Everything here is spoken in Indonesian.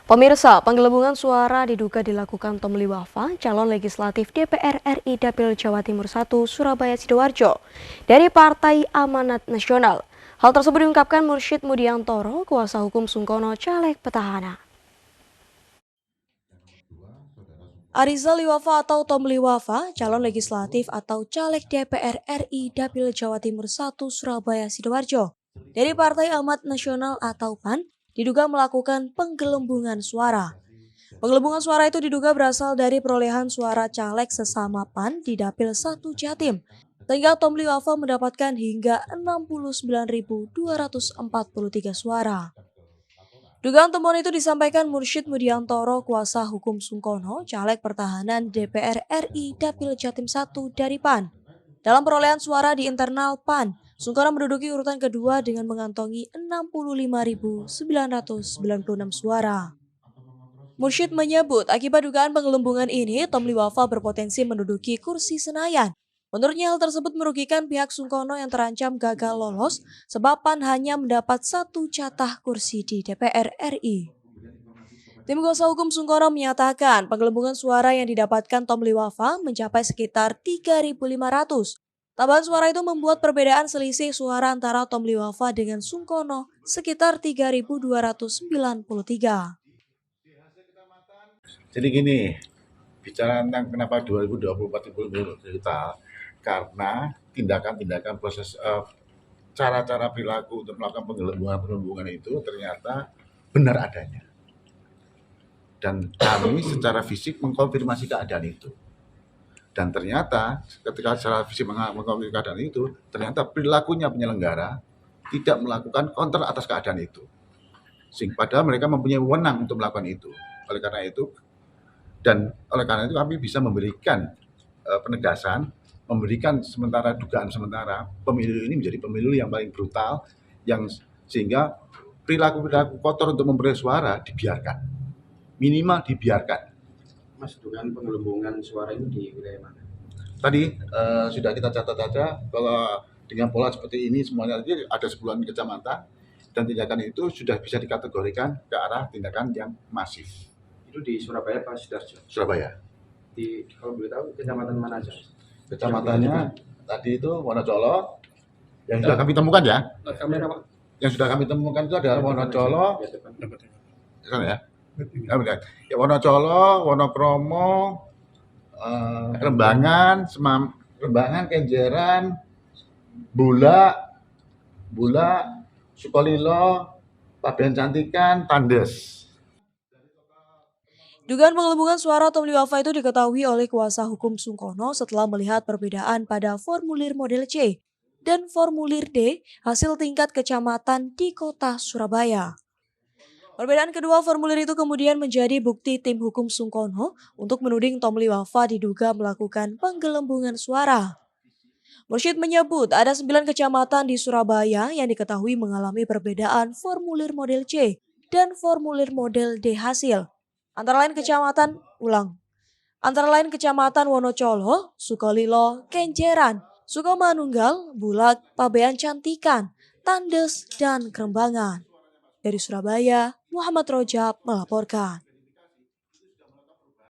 Pemirsa, penggelembungan suara diduga dilakukan Tomli Wafa, calon legislatif DPR RI Dapil Jawa Timur 1 Surabaya Sidoarjo dari Partai Amanat Nasional. Hal tersebut diungkapkan Mursyid Mudiantoro, kuasa hukum Sungkono caleg petahana. Arizal Liwafa atau Tomli Wafa, calon legislatif atau caleg DPR RI Dapil Jawa Timur 1 Surabaya Sidoarjo dari Partai Amanat Nasional atau PAN, diduga melakukan penggelembungan suara. Penggelembungan suara itu diduga berasal dari perolehan suara caleg sesama PAN di Dapil 1 Jatim, sehingga Tomli Wafa mendapatkan hingga 69.243 suara. Dugaan temuan itu disampaikan Mursyid Mudiantoro, kuasa hukum Sungkono, caleg pertahanan DPR RI Dapil Jatim 1 dari PAN. Dalam perolehan suara di internal PAN, Sungkono menduduki urutan kedua dengan mengantongi 65.996 suara. Mursyid menyebut akibat dugaan penggelembungan ini, Tomli Wafa berpotensi menduduki kursi Senayan. Menurutnya hal tersebut merugikan pihak Sungkono yang terancam gagal lolos sebab PAN hanya mendapat 1 jatah kursi di DPR RI. Tim kuasa hukum Sungkono menyatakan penggelembungan suara yang didapatkan Tomli Wafa mencapai sekitar 3.500. Tambahan suara itu membuat perbedaan selisih suara antara Tomli Wafa dengan Sungkono sekitar 3.293. Jadi gini, bicara tentang kenapa 2024 itu digital, karena tindakan-tindakan proses cara-cara perilaku untuk melakukan penggelembungan itu ternyata benar adanya. Dan kami secara fisik mengkonfirmasi keadaan itu. Dan ternyata ketika secara fisik mengkonfirmasi keadaan itu, ternyata perilakunya penyelenggara tidak melakukan counter atas keadaan itu. Padahal mereka mempunyai wewenang untuk melakukan itu. Oleh karena itu kami bisa memberikan penegasan, memberikan dugaan sementara pemilu ini menjadi pemilu yang paling brutal, yang sehingga perilaku kotor untuk memperoleh suara dibiarkan, minimal dibiarkan. Mas, dugaan penggelembungan suara ini di wilayah mana? Tadi sudah kita catat saja, kalau dengan pola seperti ini semuanya ada 10 kecamatan, dan tindakan itu sudah bisa dikategorikan ke arah tindakan yang masif. Itu di Surabaya Pak Sidoarjo? Surabaya. Kalau boleh tahu kecamatan mana aja? Kecamatannya tadi itu Wonocolo yang sudah kami temukan ya. Kamera Pak? Yang sudah kami temukan itu adalah Wonocolo, ya, Wonocolo, Wonokromo, Rembangan, Kenjeran, Bulak, Sukolilo, Pabean Cantikan, Tandes. Dugaan penggelembungan suara Tomli Wafa itu diketahui oleh kuasa hukum Sungkono setelah melihat perbedaan pada formulir model C dan formulir D hasil tingkat kecamatan di kota Surabaya. Perbedaan kedua formulir itu kemudian menjadi bukti tim hukum Sungkono untuk menuding Tomli Wafa diduga melakukan penggelembungan suara. Mursyid menyebut ada 9 kecamatan di Surabaya yang diketahui mengalami perbedaan formulir model C dan formulir model D hasil. Antara lain Kecamatan Wonocolo, Sukolilo, Kenjeran, Sukomanunggal, Bulak, Pabean Cantikan, Tandes, dan Kerembangan. Dari Surabaya, Muhammad Rojab melaporkan.